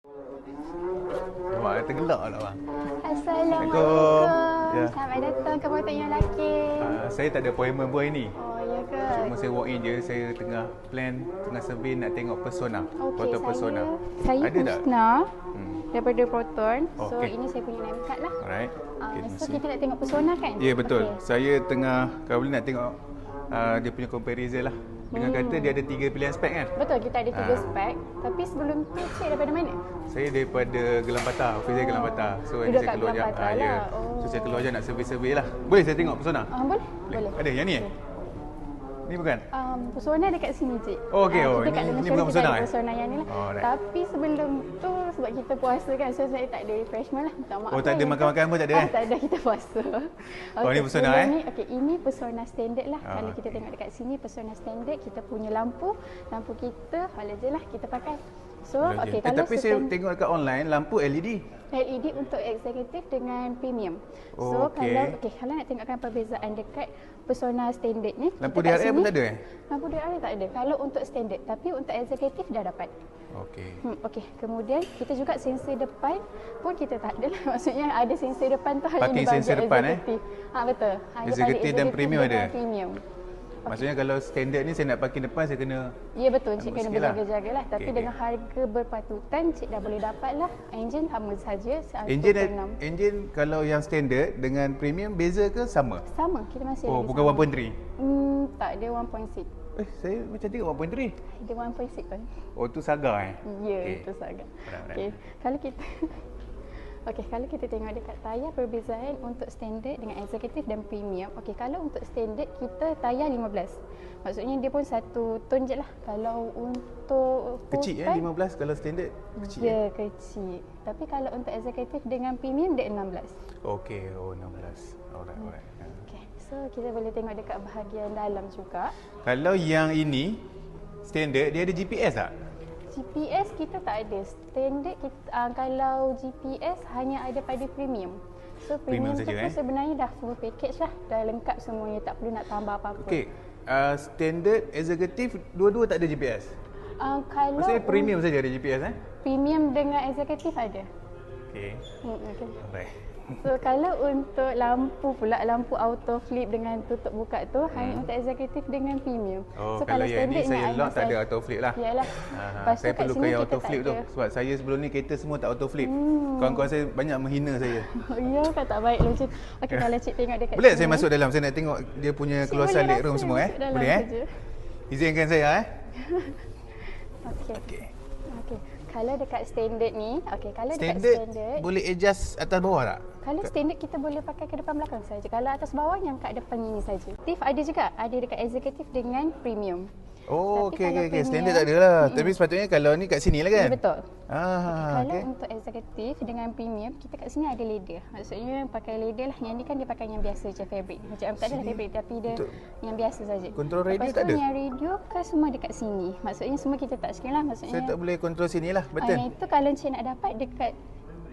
Mak tergelak tak bang? Assalamualaikum. Ya. Selamat datang ke Motor Yang Laki. Saya tak ada appointment pun hari ni. Oh, ya ke? Cuma saya walk in je. Saya tengah plan, tengah survey nak tengok Persona. Okey, Proton Persona. saya Ada tak? Husna daripada Proton. So, Okey. ini saya punya name card lah. Alright. Okay, terima So, kasih. kita nak tengok Persona kan? Ya betul. Okey. Saya tengah, kalau boleh nak tengok dia punya comparison lah. Dengan kata dia ada 3 pilihan spek kan? Betul, kita ada 3 spek. Tapi sebelum tu, cik daripada mana? Saya daripada Gelang Patah, office saya Gelang Patah. So Duduk ini saya kat keluar je. Gelang Patah Ya. lah. So saya keluar je nak survey-survey lah. Boleh saya tengok Persona? Boleh? Boleh. Ada yang ni Ni bukan? Persona dekat sini, cik. Oh, okey. Oh, kita kat ni dalam bukan showroom kita Persona, ada eh? Persona yang ni lah. Oh, alright. Tapi sebelum tu, sebab kita puasa kan, so saya tak ada refreshment lah. Minta maaf Oh, tak lah ada yang makan-makan pun tak ada, eh? Tak ada, kita puasa. Oh, ni Persona, sebelum eh? Ni, ini Persona standard lah. Kalau kita okey. tengok dekat sini, Persona standard, kita punya lampu kita, hala je lah kita pakai. So, okey, kalau tapi saya tengok dekat online lampu LED. LED untuk eksekutif dengan premium. Oh, So, okey. kalau nak tengokkan perbezaan dekat Persona standard ni. Lampu kita kat DRL pun sini, tak ada, eh? Lampu DRL tak ada. Kalau untuk standard. Tapi untuk eksekutif dah dapat. Okey. Okey. Kemudian kita juga sensor depan pun kita tak ada lah. Maksudnya ada sensor depan tu hanya Parking di bahagian sensor depan, eksekutif. Betul. Hanya Eksekutif pada dan premium dengan ada? Premium. Maksudnya kalau standard ni saya nak parking depan saya kena Ya betul, cik Tambah kena sikit lah. berjaga-jaga lah. Tapi Okey, dengan harga berpatutan, cik dah boleh dapat lah. Enjin sama saja. enjin kalau yang standard dengan premium beza ke sama? Sama, kita masih Oh, lagi bukan sama. 1.3. Tak, dia 1.6. Saya macam tengok 1.3. Dia 1.6 kan? Oh, tu Saga Ya, Okey. itu sangat. Alright. Okey, kalau kita kalau kita tengok dekat tayar perbezaan untuk standard dengan eksekutif dan premium. Okey, kalau untuk standard kita tayar 15. Maksudnya dia pun satu tone je lah. Kalau untuk full Kecil spec, 15 kalau standard kecil. dia kecil. Tapi kalau untuk eksekutif dengan premium dia 16. Okey, oh 16. Alright. Okey, so kita boleh tengok dekat bahagian dalam juga. Kalau yang ini standard dia ada GPS tak? GPS kita tak ada. Standard kita, kalau GPS hanya ada pada premium. So Premium premium tu saja, pun sebenarnya dah full package lah. Dah lengkap semuanya, tak perlu nak tambah apa-apa. Okey. Standard, eksekutif dua-dua tak ada GPS. Kalau Maksudnya premium saja ada GPS premium dengan eksekutif ada. Okey. Okay. Alright. So kalau untuk lampu pula, lampu auto flip dengan tutup buka tu hanya untuk eksekutif dengan premium. Oh, So kalau yang ni standard saya nak lock tak ada auto flip lah. Yalah. Saya perlukan yang auto flip tu. ada. Sebab saya sebelum ni kereta semua tak auto flip. Kawan-kawan saya banyak menghina saya. Ya kan, tak baik Lucin. Okey, kalau cik tengok dekat Boleh sini. saya masuk dalam? Saya nak tengok dia punya Cik keluasan boleh leg room rasa semua masuk dalam Boleh saja. Izinkan saya Okey. Okey. Okey. Kalau dekat standard ni, kalau Standard, dekat standard, boleh adjust atas bawah tak? kalau standard kita boleh pakai ke depan belakang saja. Kalau atas bawah yang kat depan ini saja. Aktif ada juga, ada dekat eksekutif dengan premium. Oh, Tapi kalau okey. Standard premium- tak ada lah. Tapi sepatutnya kalau ni kat sini lah kan? Ya, betul. Kalau Okey. untuk eksekutif dengan premium, kita kat sini ada leather. Maksudnya pakai leather lah. Yang ni kan dia pakai yang biasa je, fabric. Macam tak adalah fabric tapi dia Untuk yang biasa saja. control radio Lepas tak tu ada? yang radio kan semua dekat sini. Maksudnya semua kita touch screen lah. Maksudnya Saya tak boleh kontrol sini lah, yang betul? itu kalau cik nak dapat dekat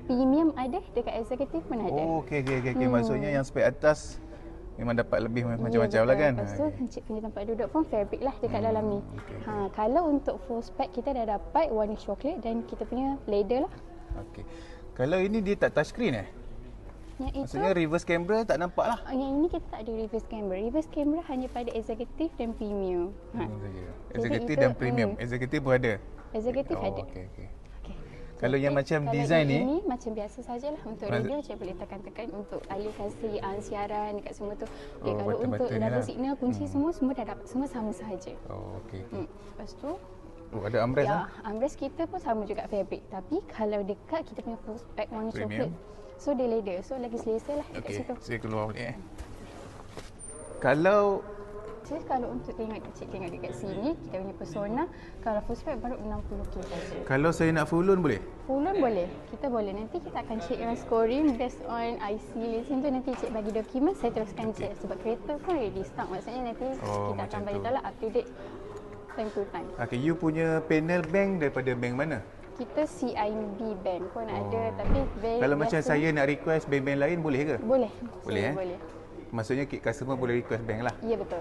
premium ada, dekat eksekutif pun ada. Oh, okey. Maksudnya yang spek atas memang dapat lebih macam-macam betul. lah kan? Lepas tu cik punya tempat duduk pun fabric lah dekat dalam ni. Kalau untuk full spec kita dah dapat warna coklat dan kita punya leather lah. Okey. Kalau ini dia tak touch screen Yang itu Maksudnya reverse camera tak nampak lah. yang ini kita tak ada reverse camera. Reverse camera hanya pada eksekutif dan premium. Premium saja. Jadi Eksekutif itu, dan premium. Eksekutif pun ada. Eksekutif ada. Okey. Okey. Kalau yang macam Kalau design ni, ini macam biasa sajalah. Untuk radio cik boleh tekan-tekan untuk alihkasi siaran dekat semua tu. Oh, Kalau button-button untuk ni double lah. signal kunci semua dah dapat, semua sama sahaja. oh okey. Lepas tu Oh, ada armrest lah. armrest kita pun sama juga fabric. Tapi kalau dekat kita punya full spec warna Premium. coklat. So dia leather. So lagi selesa lah dekat Okey, situ. saya keluar balik Kalau So, kalau untuk cik tengok dekat sini, kita punya Persona, kalau full spec baru 60k saja. kalau saya nak full loan boleh? Full loan boleh. Kita boleh. Nanti kita akan check dengan scoring based on IC lesen tu. Nanti cik bagi dokumen, saya teruskan cek. Sebab kereta pun ready stock. Maksudnya nanti kita akan macam bagi tu. tahu lah up to date time to time. Okey, you punya panel bank daripada bank mana? Kita CIMB Bank pun ada, tapi bank Kalau macam biasa- saya nak request bank-bank lain boleh ke? Boleh. Boleh, Boleh. Maksudnya customer boleh request bank lah. Ya, betul.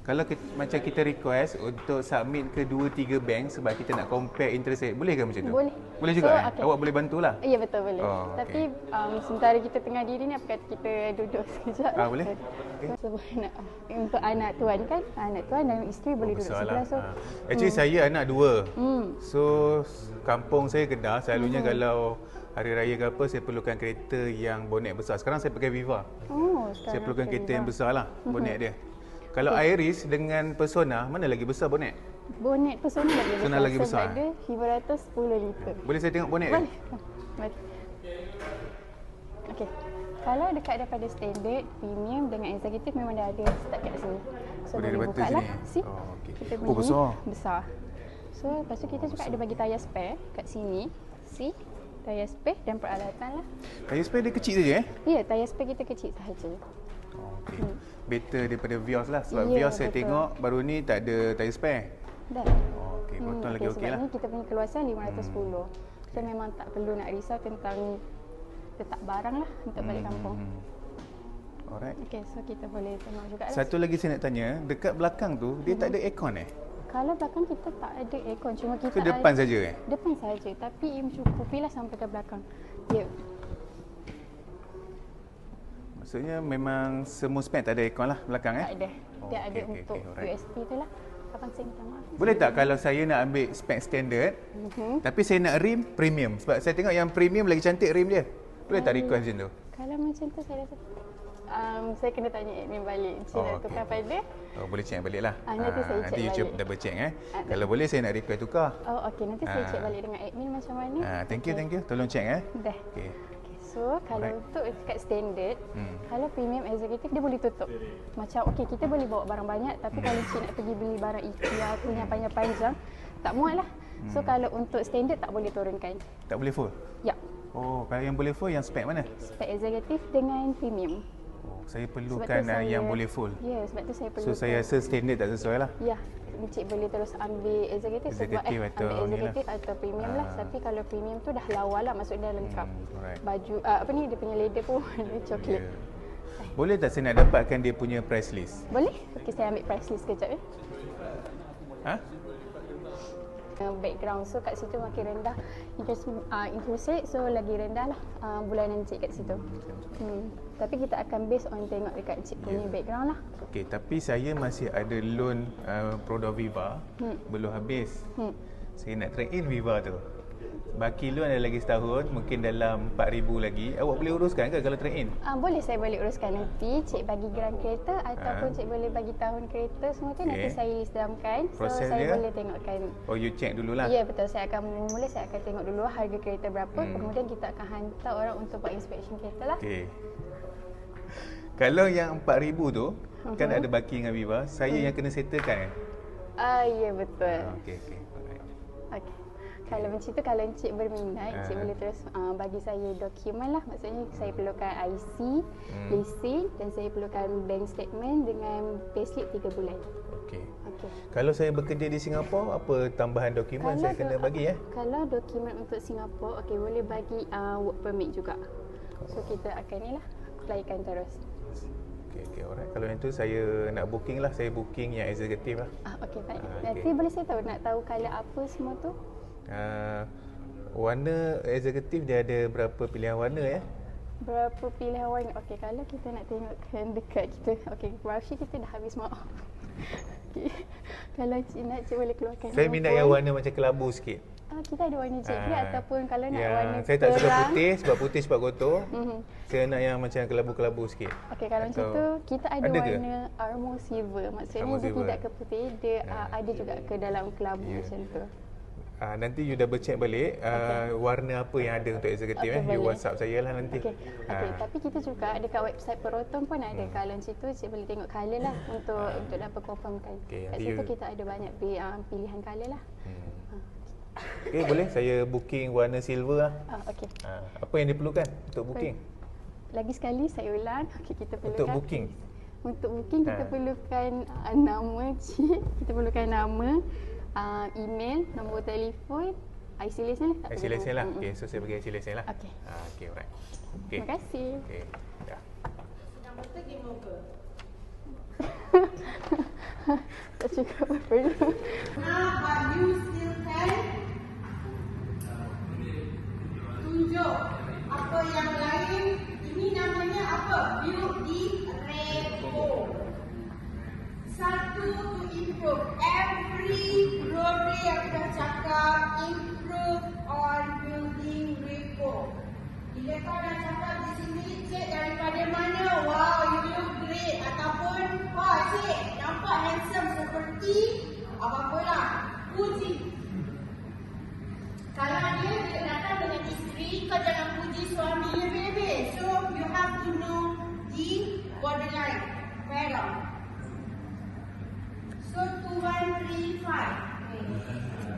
Kalau macam kita request untuk submit ke 2-3 bank sebab kita nak compare interest rate, boleh ke macam tu? Boleh. Boleh juga So, okay. Awak boleh bantulah. Ya betul boleh. Oh, Tapi sementara kita tengah diri ni, apa kata kita duduk sekejap? Boleh. Okay. Sebab untuk anak tuan kan, anak tuan dan isteri boleh duduk sebelah. So, actually saya anak 2. So kampung saya Kedah, selalunya kalau hari raya ke apa saya perlukan kereta yang bonet besar. Sekarang saya pakai Viva. Saya perlukan kereta yang besar lah bonet dia. Kalau Iris dengan Persona, mana lagi besar bonet? Bonet Persona lagi besar. Sebab dia 510 liter. Boleh saya tengok bonet dia? Boleh. Okey. Kalau dekat daripada standard, premium dengan executive memang dah ada start kat sini. So boleh buka lah. Okay. Kita punya besar. So lepas tu kita juga ada bagi tayar spare kat sini. See? Tayar spare dan peralatan lah. Tayar spare dia kecil saja Ya, tayar spare kita kecil sahaja. Okay. Better daripada Vios lah. Sebab Vios saya tengok baru ni tak ada tayar spare. Dah. Okey, betul lagi okey lah. Sebab ni kita punya keluasan 510. So memang tak perlu nak risau tentang letak barang lah untuk balik kampung. Alright. Okey, so kita boleh tengok juga lah. Satu lagi saya nak tanya, dekat belakang tu dia tak ada aircon Kalau belakang kita tak ada aircon, cuma kita so depan saja Depan saja, tapi mencukupi lah sampai ke belakang. Ya. Maksudnya memang semua spek tak ada aircon lah belakang Tak ada. Dia ada untuk USP tu lah. Abang saya minta maaf. Boleh tak kalau saya nak ambil spek standard, tapi saya nak rim premium? Sebab saya tengok yang premium lagi cantik rim dia. Boleh tak request macam tu? Kalau macam tu saya rasa saya kena tanya admin balik. Cik nak tukar pada? Boleh check balik lah. Nanti saya check balik. Nanti double check Kalau boleh saya nak request tukar. Okey, nanti saya check balik dengan admin macam mana. Thank you. Tolong check Dah. Okey. So, kalau untuk dekat standard, kalau premium executive dia boleh tutup. Macam okey, kita boleh bawa barang banyak, tapi kalau cik nak pergi beli barang IKEA tu yang panjang-panjang, tak muat lah. So, kalau untuk standard tak boleh turunkan. Tak boleh full? Ya. Kalau yang boleh full yang spek mana? Spek executive dengan premium. Saya perlukan yang boleh full. Ya, sebab tu saya perlukan. So saya rasa standard tak sesuai lah. Ya, encik boleh terus ambil executive sebab ambil executive atau premium lah. Tapi kalau premium tu dah lawa lah, maksudnya dah lengkap. Baju dia punya leather pun warna coklat. Boleh tak saya nak dapatkan dia punya price list? Boleh. Okey, saya ambil price list kejap background, so kat situ makin rendah interest rate, so lagi rendah lah bulanan cik kat situ. Tapi kita akan based on tengok dekat cik punya background lah. Okey, tapi saya masih ada loan produk Viva belum habis. Saya nak trade in Viva tu. Baki loan ada lagi setahun, mungkin dalam 4,000 lagi. Awak boleh uruskan ke kalau trade in? Boleh, saya boleh uruskan nanti. Cik bagi geran kereta ataupun cik boleh bagi tahun kereta semua tu nanti saya listamkan. So saya boleh tengokkan. You check dululah. Ya, betul. Saya akan tengok dulu harga kereta berapa, kemudian kita akan hantar orang untuk buat inspection kereta lah. Okey. Kalau yang 4,000 tu kan ada baki dengan Viva, saya yang kena settlekan ya betul. Okey. Okey. Kalau macam tu, kalau encik berminat, encik boleh terus bagi saya dokumen lah. Maksudnya saya perlukan IC, lesen dan saya perlukan bank statement dengan payslip 3 bulan. Okey. Kalau saya bekerja di Singapura, apa tambahan dokumen saya kena bagi Kalau dokumen untuk Singapura, boleh bagi work permit juga. So kita akan ni lah, applykan terus. Okey, alright. Kalau yang tu saya nak booking lah, saya booking yang executive lah. Okey, baik. Nanti boleh saya tahu nak tahu colour apa semua tu? Warna eksekutif dia ada berapa pilihan warna Berapa pilihan warna? Okey, kalau kita nak tengokkan dekat kita. Okey, browser kita dah habis, maaf. Okay. Kalau cik nak, cik boleh keluarkan. Saya minat yang warna macam kelabu sikit. Kita ada warna jade ataupun kalau nak warna saya tak suka putih sebab putih sebab kotor. Saya nak yang macam kelabu-kelabu sikit. Okey, kalau macam tu kita ada warna armor silver. Maksudnya dia tidak ke putih, dia ada juga ke dalam kelabu macam tu. Nanti you double check balik warna apa yang ada untuk eksekutif you WhatsApp saya lah nanti. Okey, tapi kita juga dekat website Peroton pun ada. Kalau macam tu cik boleh tengok colour lah untuk dapat confirmkan. Kat situ kita ada banyak pilihan colour lah. Okey, boleh saya booking warna silver lah. Okey. Apa yang diperlukan untuk booking? Lagi sekali saya ulang. Okey, kita perlukan untuk booking. Untuk booking kita perlukan nama cik, kita perlukan nama, email, nombor telefon, IC lesen lah. IC lesen lah. Okey, so saya bagi IC lesen lah. Okey. Okey, alright. Terima kasih. Okey, dah. Yang betul game over. Tak cukup perlu. Now, but you still can tunjuk apa yang lain. Ini namanya apa? Build the rapport. Satu, to improve. Every Rotary yang kita cakap, improve on building rapport. Bila kau dah cakap di sini, cik daripada mana? Wow, you look great. Ataupun, wah cik, nampak handsome seperti apa-apalah. Puji. Kalau dia datang dengan isteri, kau jangan puji suami dia, baby. So, you have to know the borderline. Fair. So, 2, 1, 3, 5. Okay.